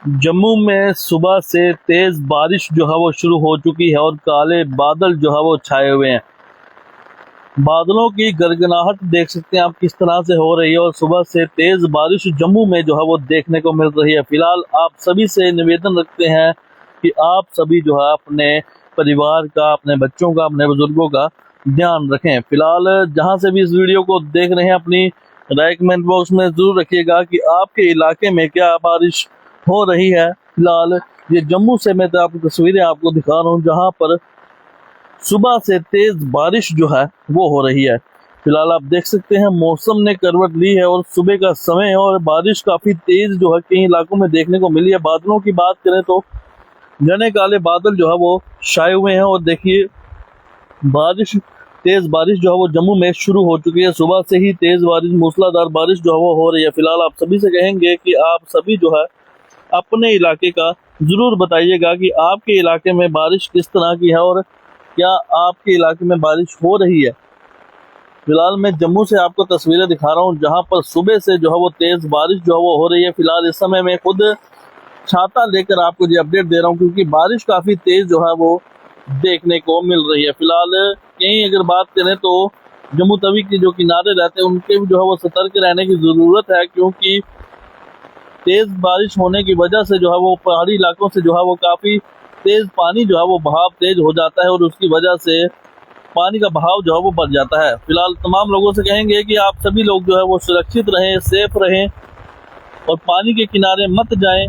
जम्मू में सुबह से तेज बारिश जो है वो शुरू हो चुकी है और काले बादल जो है वो छाए हुए हैं। बादलों की गरगनाहट देख सकते हैं आप किस तरह से हो रही है और सुबह से तेज बारिश जम्मू में जो है वो देखने को मिल रही है। फिलहाल आप सभी से निवेदन रखते हैं कि आप सभी जो है अपने परिवार का, अपने बच्चों का, अपने बुजुर्गों का ध्यान रखें। फिलहाल जहां से भी इस वीडियो को देख रहे हैं अपनी राय कमेंट बॉक्स में जरूर रखिएगा कि आपके इलाके में क्या बारिश हो रही है। फिलहाल ये जम्मू से मैं आपको तस्वीरें आपको दिखा रहा हूँ जहां पर सुबह से तेज बारिश जो है वो हो रही है। फिलहाल आप देख सकते हैं मौसम ने करवट ली है और सुबह का समय है और बारिश काफी तेज जो है कई इलाकों में देखने को मिली है। बादलों की बात करें तो घने काले बादल जो है वो छाए हुए हैं और देखिए तेज बारिश जो है वो जम्मू में शुरू हो चुकी है। सुबह से ही तेज बारिश, मूसलाधार बारिश जो है वो हो रही है। फिलहाल आप सभी से कहेंगे कि आप सभी जो है अपने इलाके का जरूर बताइएगा कि आपके इलाके में बारिश किस तरह की है और क्या आपके इलाके में बारिश हो रही है। फिलहाल मैं जम्मू से आपको तस्वीरें दिखा रहा हूँ जहां पर सुबह से जो है वो तेज बारिश जो है वो हो रही है। फिलहाल इस समय मैं खुद छाता लेकर आपको ये अपडेट दे रहा हूँ क्योंकि बारिश काफी तेज जो है वो देखने को मिल रही है। फिलहाल यहीं अगर बात करें तो जम्मू तवी के जो किनारे रहते हैं उनके भी जो है वो सतर्क रहने की जरूरत है क्योंकि तेज बारिश होने की वजह से जो है वो पहाड़ी इलाकों से जो है वो काफी तेज पानी जो है वो बहाव तेज हो जाता है और उसकी वजह से पानी का बहाव जो है वो बढ़ जाता है। फिलहाल तमाम लोगों से कहेंगे कि आप सभी लोग जो है वो सुरक्षित रहें, सेफ रहें और पानी के किनारे मत जाएं।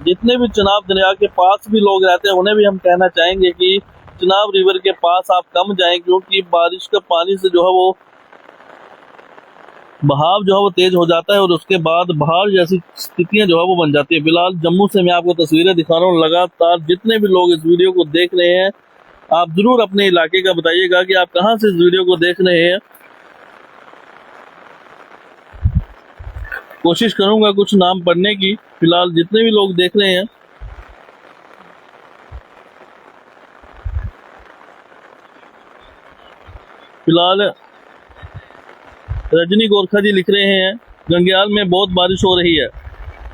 जितने भी चुनाव दरिया के पास भी लोग रहते हैं उन्हें भी हम कहना चाहेंगे कि चुनाव रिवर के पास आप कम जाएं क्योंकि बारिश का पानी से जो है वो बहाव जो है वो तेज हो जाता है और उसके बाद बाढ़ जैसी स्थितियां जो है वो बन जाती है। फिलहाल जम्मू से मैं आपको तस्वीरें दिखा रहा हूँ। लगातार जितने भी लोग इस वीडियो को देख रहे हैं आप जरूर अपने इलाके का बताइएगा कि आप कहां से इस वीडियो को देख रहे हैं। कोशिश करूंगा कुछ नाम पढ़ने की। फिलहाल जितने भी लोग देख रहे हैं फिलहाल रजनी गोरखा जी लिख रहे हैं गंगयाल में बहुत बारिश हो रही है।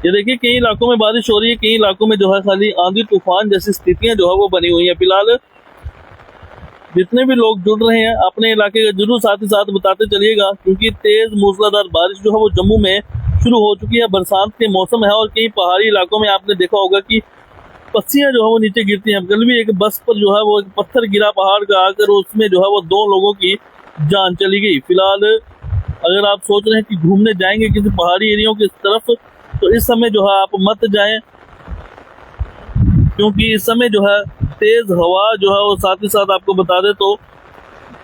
ये देखिए कई इलाकों में बारिश हो रही है, कई इलाकों में जो है खाली आंधी तूफान जैसी स्थितियां जो है वो बनी हुई है। फिलहाल जितने भी लोग जुड़ रहे हैं अपने इलाके का जरूर साथ ही साथ बताते चलिएगा क्योंकि तेज मूसलाधार बारिश जो है वो जम्मू में शुरू हो चुकी है। बरसात के मौसम है और कई पहाड़ी इलाकों में आपने देखा होगा कि पस्सियां जो है वो नीचे गिरती हैं। कल भी एक बस पर जो है वो एक पत्थर गिरा पहाड़ का आकर उसमें जो है वो 2 लोगों की जान चली गई। फिलहाल अगर आप सोच रहे हैं कि घूमने जाएंगे किसी पहाड़ी एरियो की तरफ तो इस समय जो है आप मत जाएं क्योंकि इस समय जो है तेज हवा जो है वो साथ ही साथ आपको बता दे तो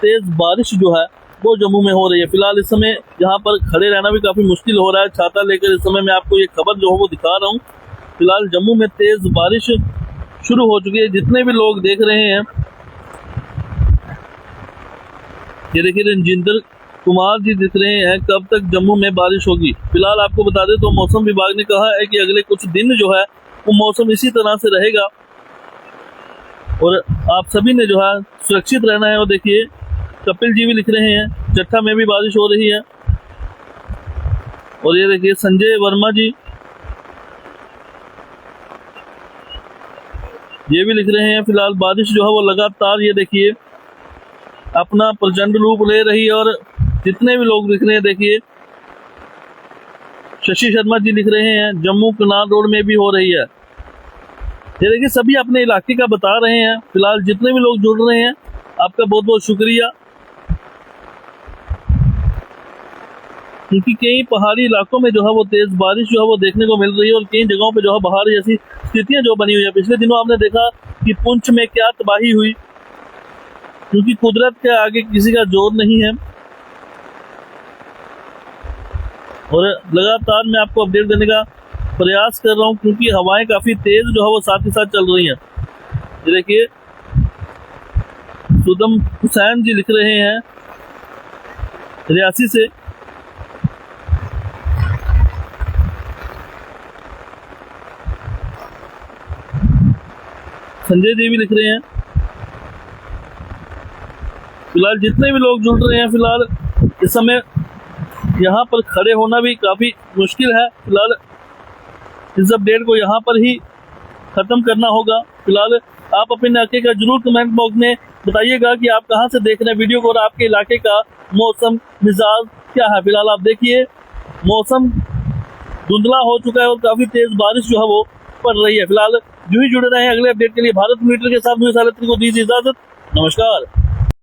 तेज बारिश जो है वो जम्मू में हो रही है। फिलहाल इस समय यहाँ पर खड़े रहना भी काफी मुश्किल हो रहा है। छाता लेकर इस समय मैं आपको ये खबर जो है वो दिखा रहा हूँ। फिलहाल जम्मू में तेज बारिश शुरू हो चुकी है। जितने भी लोग देख रहे हैं ये देखिए रंजिंदर कुमार जी दिख रहे हैं कब तक जम्मू में बारिश होगी। फिलहाल आपको बता दें तो मौसम विभाग ने कहा है कि अगले कुछ दिन जो है वो मौसम इसी तरह से रहेगा और आप सभी ने जो है सुरक्षित रहना है। और देखिए कपिल जी भी लिख रहे हैं चट्टा में भी बारिश हो रही है और ये देखिए संजय वर्मा जी ये भी लिख रहे हैं फिलहाल बारिश जो है वो लगातार ये देखिए अपना प्रचंड रूप ले रही है। और जितने भी लोग लिख रहे हैं देखिए शशि शर्मा जी लिख रहे हैं जम्मू कनाल रोड में भी हो रही है। ये देखिए सभी अपने इलाके का बता रहे हैं। फिलहाल जितने भी लोग जुड़ रहे हैं आपका बहुत बहुत शुक्रिया क्योंकि कई पहाड़ी इलाकों में जो है वो तेज बारिश जो है वो देखने को मिल रही है और कई जगहों पे जो है बाहर जैसी स्थितियां जो बनी हुई है। पिछले दिनों आपने देखा कि पुंछ में क्या तबाही हुई क्योंकि कुदरत के आगे किसी का जोर नहीं है। और लगातार मैं आपको अपडेट देने का प्रयास कर रहा हूं क्योंकि हवाएं काफी तेज जो है वो साथ ही साथ चल रही हैं। ये देखिए सुदम हुसैन जी लिख रहे हैं रियासी से संजय जी भी लिख रहे हैं। फिलहाल जितने भी लोग जुड़ रहे हैं फिलहाल इस समय यहाँ पर खड़े होना भी काफी मुश्किल है। फिलहाल इस अपडेट को यहाँ पर ही खत्म करना होगा। फिलहाल आप अपने इलाके का जरूर कमेंट बॉक्स में बताइएगा कि आप कहाँ से देख रहे हैं वीडियो को और आपके इलाके का मौसम मिजाज क्या है। फिलहाल आप देखिए मौसम धुंधला हो चुका है और काफी तेज बारिश जो है वो पड़ रही है। फिलहाल जो ही जुड़े रहे हैं अगले अपडेट के लिए भारत मीटर के साथ मुझे को दीजिए इजाजत। नमस्कार।